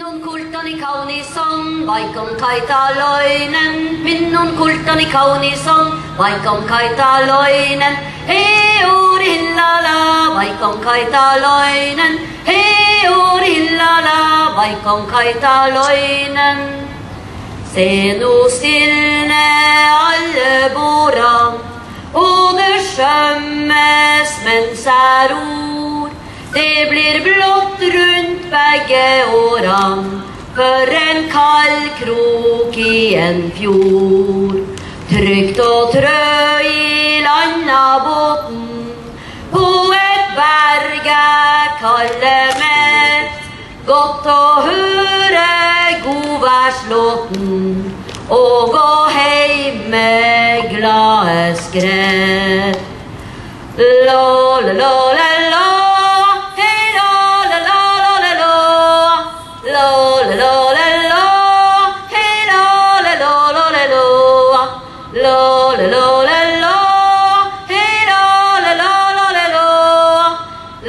Minnun kultani kaunison, vaikon kaitaloinen. Minnun kultani kaunison, vaikon kaitaloinen. Hei uuri hillala, vaikon kaitaloinen. Hei uuri hillala, vaikon kaitaloinen. Se nu stillne alle båda, och det skömmes mens är ord. Det blir blått runt bägge åran, för en kall krok i en fjord. Trygt och trö i landa båten, på ett berge kalle mätt. Gott att höra godvärslåten, och gå hem med glada skrätt. La la la la la, hej la la la la la la, la la la la la, hej la la la la la la, la la la la la, hej la la la la la la,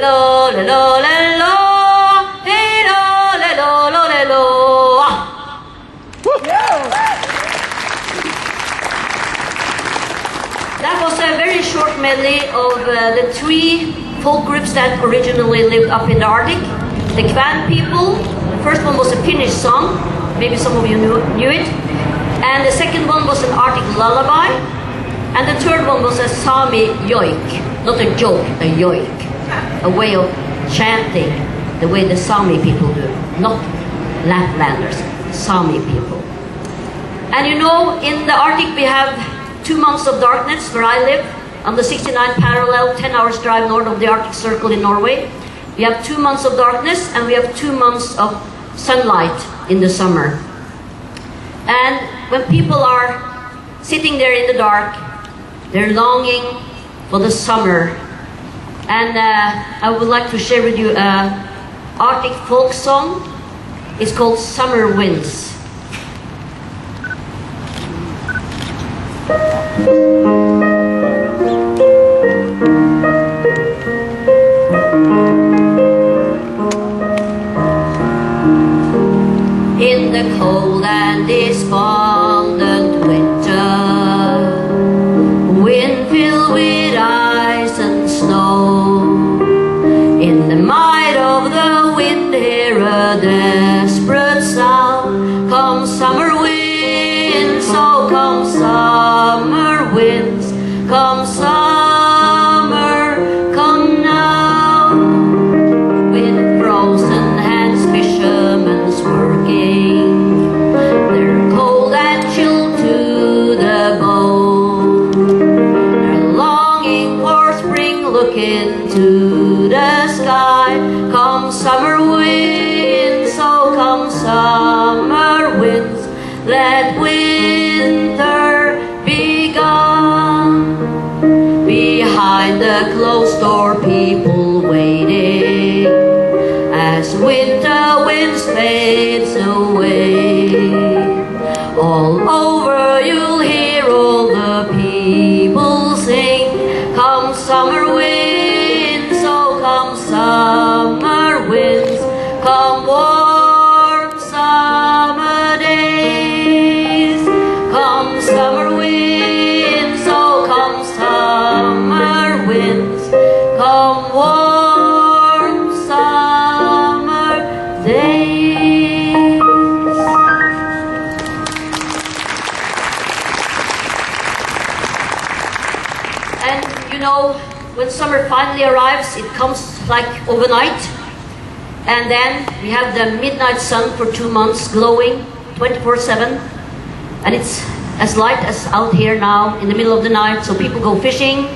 la la la la la, hej la la la la la la. That was a very short medley of the three folk groups that originally lived up in the Arctic. The Kvan people. The first one was a Finnish song. Maybe some of you knew it. And the second one was an Arctic lullaby. And the third one was a Sami yoik. Not a joke, a yoik. A way of chanting the way the Sami people do. Not Laplanders, Sami people. And you know, in the Arctic we have 2 months of darkness where I live, on the 69th parallel, 10 hours drive north of the Arctic Circle in Norway. We have 2 months of darkness and we have 2 months of sunlight in the summer. And when people are sitting there in the dark, they're longing for the summer. And I would like to share with you an Arctic folk song. It's called Summer Winds. In the cold and despondent winter, wind filled with ice and snow, in the might of the wind hear a desperate sound. Come summer winds, oh come summer winds, come summer, come now. With frozen hands fishermen's working, they're cold and chilled to the bone. They're longing for spring, look into the sky. Come summer winds, oh come summer winds, let winter be gone. Behind the closed door people waiting, as winter winds fades away. All over you'll hear all the people sing. Come summer winds, oh come summer winds, come warm summer days. Come summer winds, oh come summer winds, come warm summer days. And you know, when summer finally arrives, it comes like overnight. And then we have the midnight sun for 2 months glowing 24/7. And it's as light as out here now in the middle of the night, so people go fishing.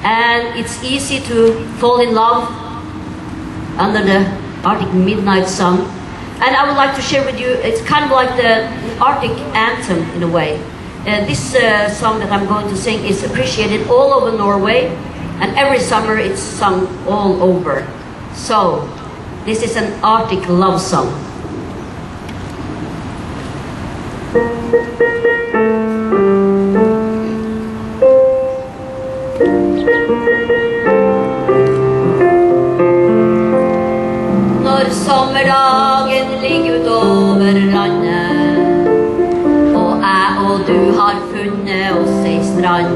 And it's easy to fall in love under the Arctic midnight sun. And I would like to share with you, it's kind of like the Arctic anthem in a way. This song that I'm going to sing is appreciated all over Norway, and every summer it's sung all over. So, this is an Arctic love song. Når sommerdagen ligger ut har funnet oss ei strand.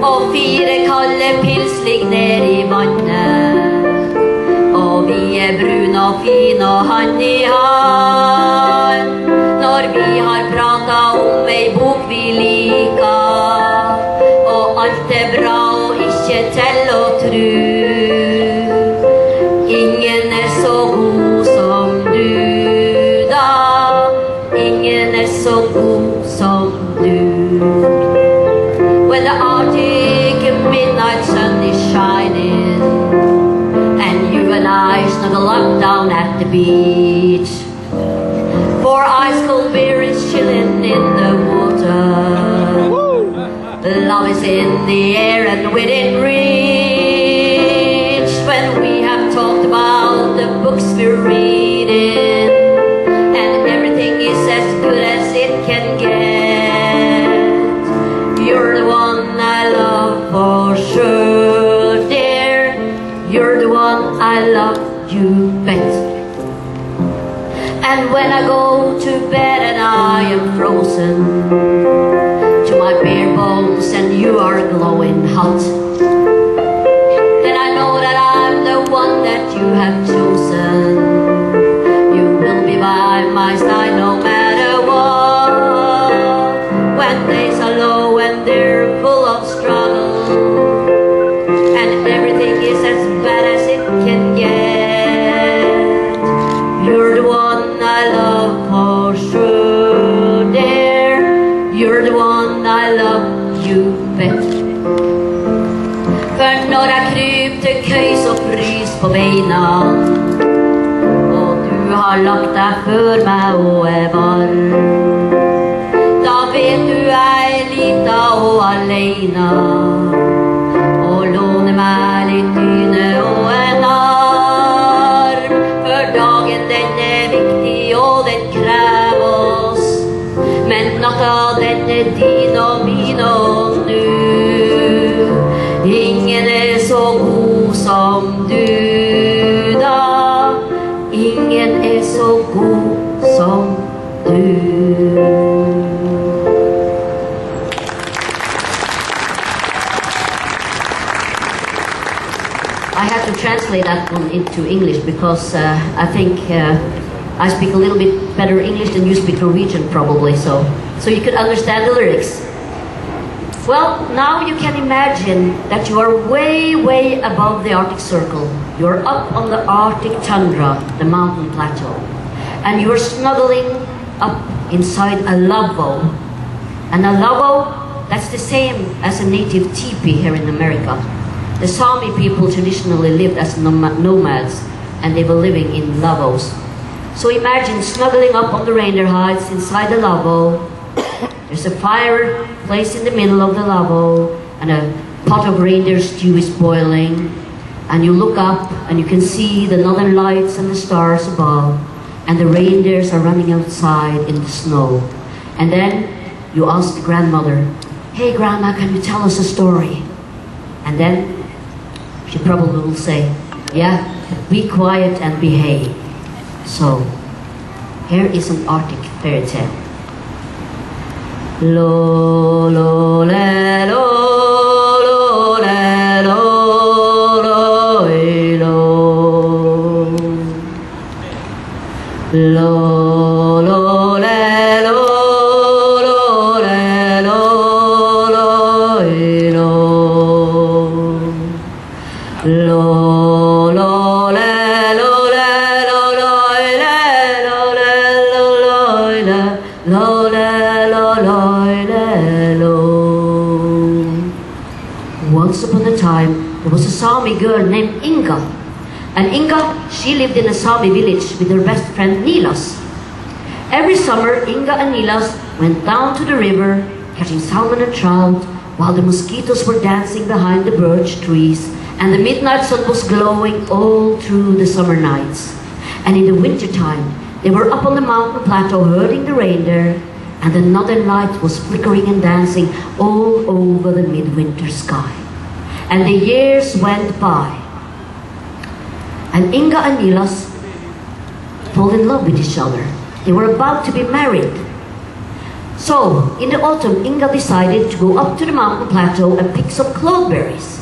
Og 4 kalde pils ligger ned i vannet. Og vi brune og fine og hand i hand. Når vi har pratet om ei bok vi liker, og alt bra og ikke til å tro. Ingen så god som du da. Ingen så god som du. When the Arctic midnight sun is shining, and you and I snuggle up down at the beach, for ice cold beer is chilling in the water. Love is in the air and within reach. When we have talked about the books we're reading, and everything is as good as it can get, you're the one I love for sure, dear. You're the one I love, you bet. And when I go to bed and I am frozen to my bare bones and you are glowing hot, then I know that I'm the one that you have chosen. You will be by my side no matter what. When days are low and they're full of struggle, and everything is as bad as it can get, you're the one I love for sure, dear. You're the one I love, you bet. For når jeg kryper til køys og frys på beina, og du har lagt deg før meg og varm, da vet du jeg lita og alene, og låner meg litt dyne og en arm. For dagen den viktig og den krever oss, men natta den din og min og nu. Ingen så god som du da. Ingen så god som du. I have to translate that one into English because I think I speak a little bit better English than you speak Norwegian probably, so you could understand the lyrics. Well, now you can imagine that you are way, way above the Arctic Circle. You're up on the Arctic tundra, the mountain plateau, and you're snuggling up inside a lavvo. And a lavvo, that's the same as a native teepee here in America. The Sami people traditionally lived as nomads, and they were living in lavvos. So imagine snuggling up on the reindeer hides inside the lavvo. There's a fire placed in the middle of the lavvo, and a pot of reindeer stew is boiling. And you look up, and you can see the northern lights and the stars above, and the reindeers are running outside in the snow. And then you ask the grandmother, "Hey Grandma, can you tell us a story?" And then she probably will say, "Yeah, be quiet and behave." So, here is an Arctic fairy tale. Lo, lo, le, lo, lo, le, lo, lo, lo. Lo, lo, le, lo, lo, le, lo, lo, lo. Lo, lo, le, lo, le, lo, lo, le, lo, le, lo, le, Once upon a time, there was a Sami girl named Inga. And Inga, she lived in a Sami village with her best friend Nilas. Every summer, Inga and Nilas went down to the river, catching salmon and trout, while the mosquitoes were dancing behind the birch trees, and the midnight sun was glowing all through the summer nights. And in the winter time, they were up on the mountain plateau herding the reindeer, and the northern light was flickering and dancing all over the midwinter sky. And the years went by, and Inga and Nilas fell in love with each other. They were about to be married. So, in the autumn, Inga decided to go up to the mountain plateau and pick some cloudberries.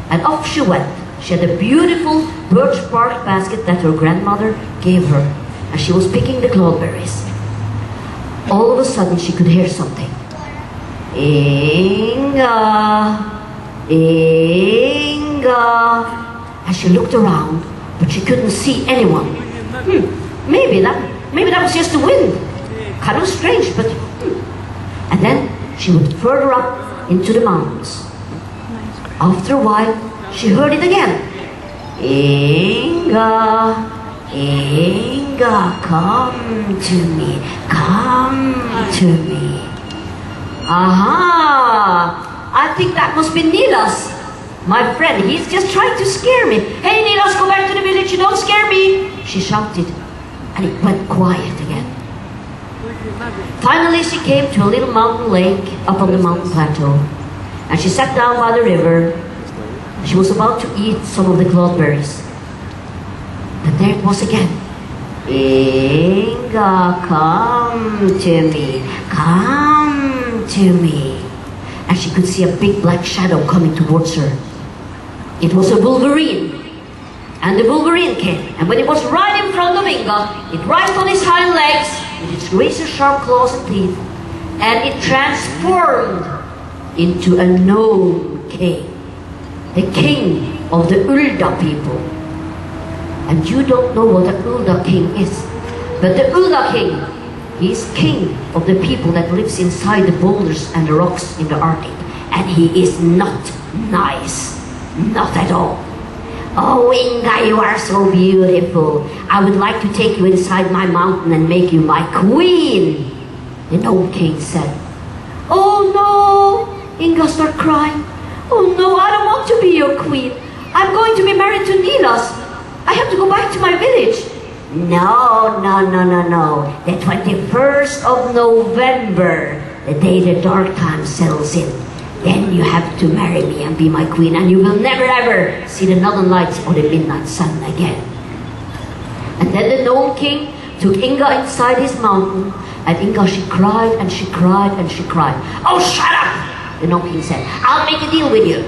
And off she went. She had a beautiful birch bark basket that her grandmother gave her, and she was picking the cloudberries. All of a sudden, she could hear something. Inga, Inga. And she looked around, but she couldn't see anyone. Maybe that was just the wind. Kind of strange, but... And then she went further up into the mountains. After a while, she heard it again. Inga, Inga, come to me, come to me. Aha! I think that must be Nilas, my friend. He's just trying to scare me. Hey Nilas, go back to the village, you don't scare me, she shouted. And it went quiet again. Finally, she came to a little mountain lake up on the mountain plateau. And she sat down by the river. She was about to eat some of the cloudberries. But there it was again. Inga, come to me, come to me. And she could see a big black shadow coming towards her. It was a wolverine. And the wolverine came. And when it was right in front of Inga, it raised on its hind legs with its razor-sharp claws and teeth, and it transformed into a gnome king. The king of the Ulda people. And you don't know what the Ulda king is. But the Ulda king, he is king of the people that lives inside the boulders and the rocks in the Arctic. And he is not nice. Not at all. Oh, Inga, you are so beautiful. I would like to take you inside my mountain and make you my queen. The gnome king said. Oh no! Inga started crying. Oh no, I don't want to be your queen. I'm going to be married to Nilas. I have to go back to my village. No, no, no, no, no. The 21st of November, the day the dark time settles in. Then you have to marry me and be my queen, and you will never ever see the northern lights or the midnight sun again. And then the gnome king took Inga inside his mountain, and Inga, she cried and she cried and she cried. Oh, shut up! The gnome king said, I'll make a deal with you.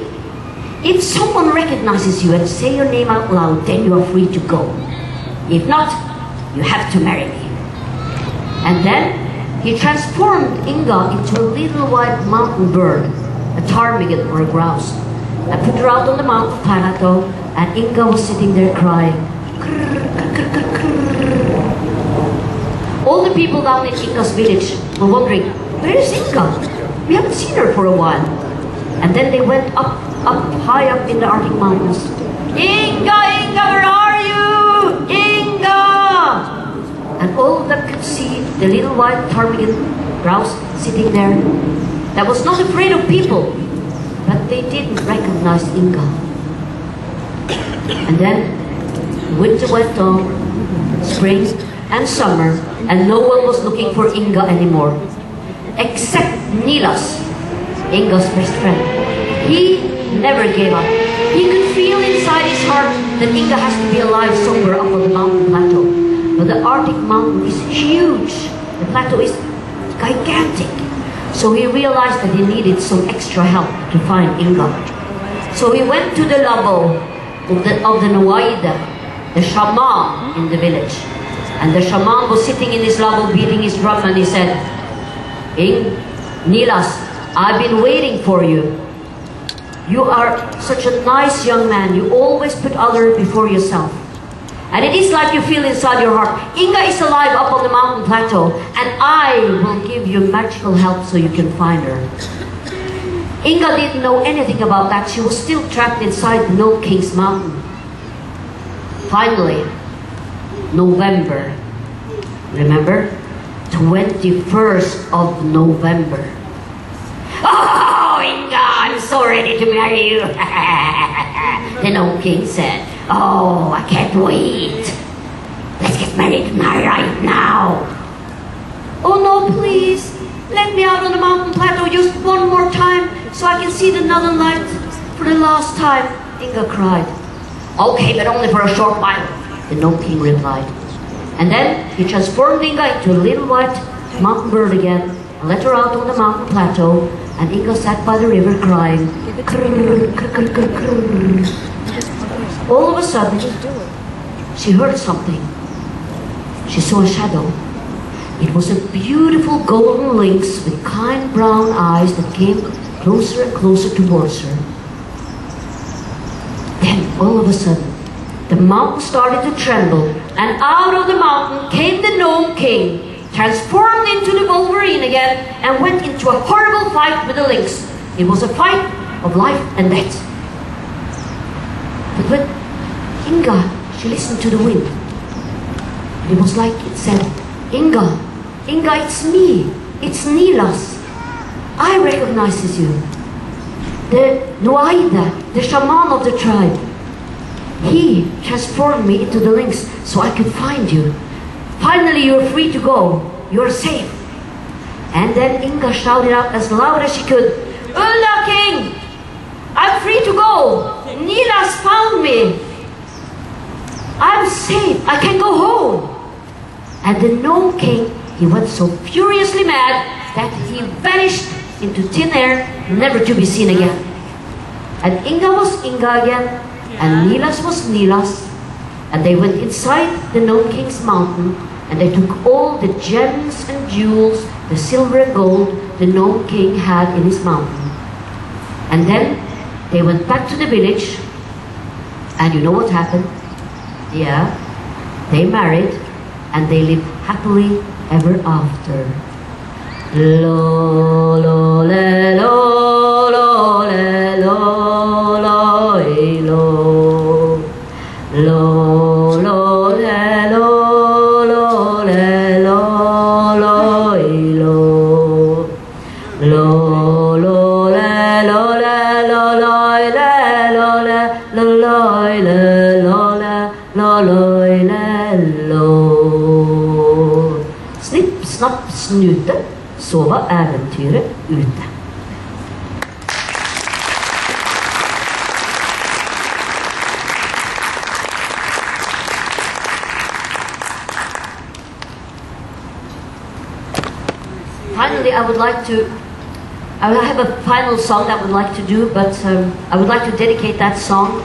If someone recognizes you and say your name out loud, then you are free to go. If not, you have to marry me. And then he transformed Inga into a little white mountain bird, a ptarmigan or a grouse, and put her out on the mountain plateau, and Inga was sitting there crying. All the people down in Inga's village were wondering, where is Inga? We haven't seen her for a while. And then they went up, high up in the Arctic mountains. Inga, Inga, where are you? Inga! And all of them could see the little white ptarmigan grouse sitting there, that was not afraid of people, but they didn't recognize Inga. And then winter went on, spring and summer, and no one was looking for Inga anymore, except Nilas, Inga's best friend. He never gave up. He could feel inside his heart that Inga has to be alive somewhere up on the mountain plateau. But the Arctic mountain is huge. The plateau is gigantic. So he realized that he needed some extra help to find Inga. So he went to the labo of the Nawaida, the shaman in the village. And the shaman was sitting in his labo beating his drum, and he said, Nilas, I've been waiting for you. You are such a nice young man. You always put others before yourself. And it is like you feel inside your heart, Inga is alive up on the mountain plateau, and I will give you magical help so you can find her. Inga didn't know anything about that. She was still trapped inside the Gnome King's mountain. Finally, November. Remember? 21st of November. Oh, Inga, I'm so ready to marry you. The Gnome King said, oh, I can't wait. Let's get married right now. Oh no, please. Let me out on the mountain plateau just one more time so I can see the northern lights for the last time, Inga cried. Okay, but only for a short while, the Gnome King replied. And then he transformed Inga into a little white mountain bird again, and let her out on the mountain plateau, and Inga sat by the river crying. All of a sudden, she heard something. She saw a shadow. It was a beautiful golden lynx with kind brown eyes that came closer and closer towards her. Then, all of a sudden, the mountain started to tremble, and out of the mountain came the Gnome King, transformed into the Wolverine again, and went into a horrible fight with the lynx. It was a fight of life and death. But when Inga, she listened to the wind, it was like it said, Inga, Inga, it's me, it's Nilas. I recognizes you. The Nuaida, the shaman of the tribe. He transformed me into the lynx so I could find you. Finally, you're free to go. You're safe. And then Inga shouted out as loud as she could, Ulla King! I'm free to go! Nilas found me! I'm safe! I can go home! And the Gnome King, he went so furiously mad that he vanished into thin air, never to be seen again. And Inga was Inga again, and Nilas was Nilas, and they went inside the Gnome King's mountain, and they took all the gems and jewels, the silver and gold the Gnome King had in his mountain. And then they went back to the village, and you know what happened? Yeah, they married, and they lived happily ever after. Lo, lo, le, lo, lo, le, lo, lo, lo, lo, lo, le, lo, lo, le, lo, lo, lo, lo, lo, le, lo, le, lo, lo, le, lo, le, lo, lo, le, lo, le, lo, lo, le, lo. Snipp, snapp, snute, så var eventyret ute. Finally, I have a final song that I would like to do, but I would like to dedicate that song.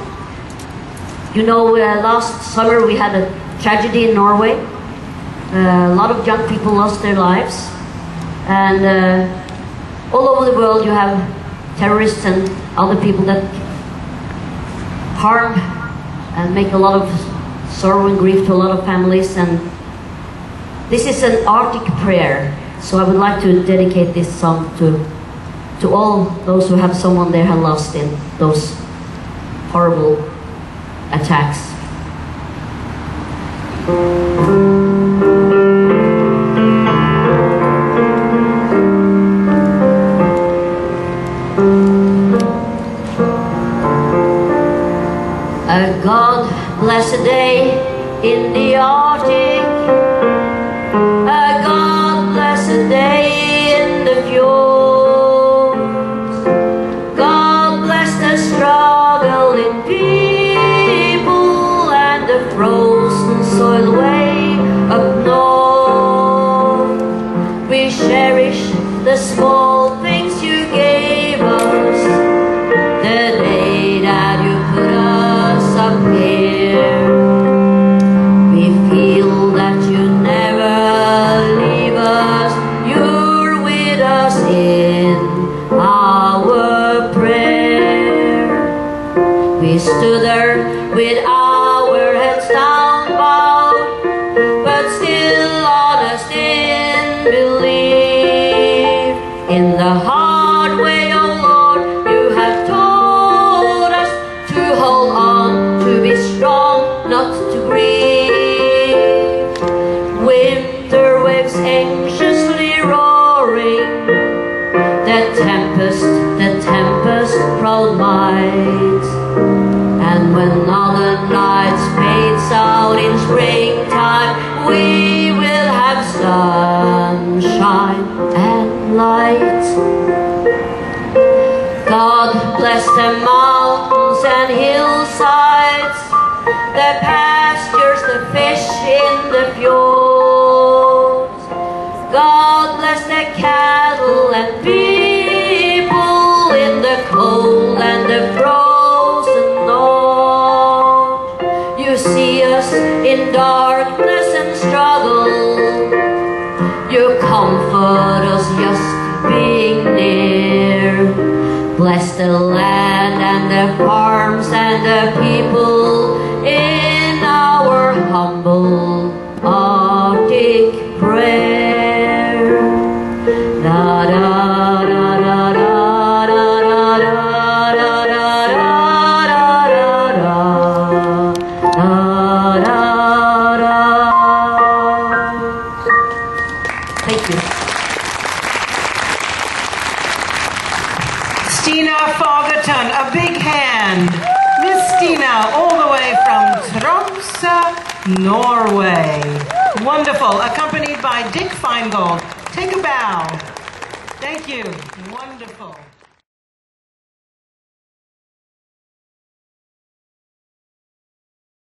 You know, last summer we had a tragedy in Norway. A lot of young people lost their lives. And all over the world you have terrorists and other people that harm and make a lot of sorrow and grief to a lot of families. And this is an Arctic prayer, so I would like to dedicate this song to all those who have someone they have lost in those horrible attacks. A God bless a day in the Arctic. A God bless a day in the fjords. God bless the struggle in people and the frozen soil way up north. We cherish the small things you gave us, the day that you put us up here. We feel that you never leave us. You're with us in our prayer. We stood there with our heads down bowed, but still honest in belief. In the hard way, oh Lord, you have taught us to hold on, to be strong, not to grieve. Winter waves anxiously roaring, the tempest proud might. And when northern lights fades out in springtime, we will have sunshine and light. God bless the mountains and hillsides, the pastures, the fish in the fjords. God bless the cattle and people in the cold and the frozen north. You see us in darkness and struggle. You comfort us just being near. Bless the land and the farms and the people in our humble Arctic prayer. Da da da da da da da da da da da. Thank you. Stina Fagertun, a big hand. Miss Stina, all the way from Tromsø, Norway. Wonderful, accompanied by Feingold. Take a bow. Thank you. Wonderful.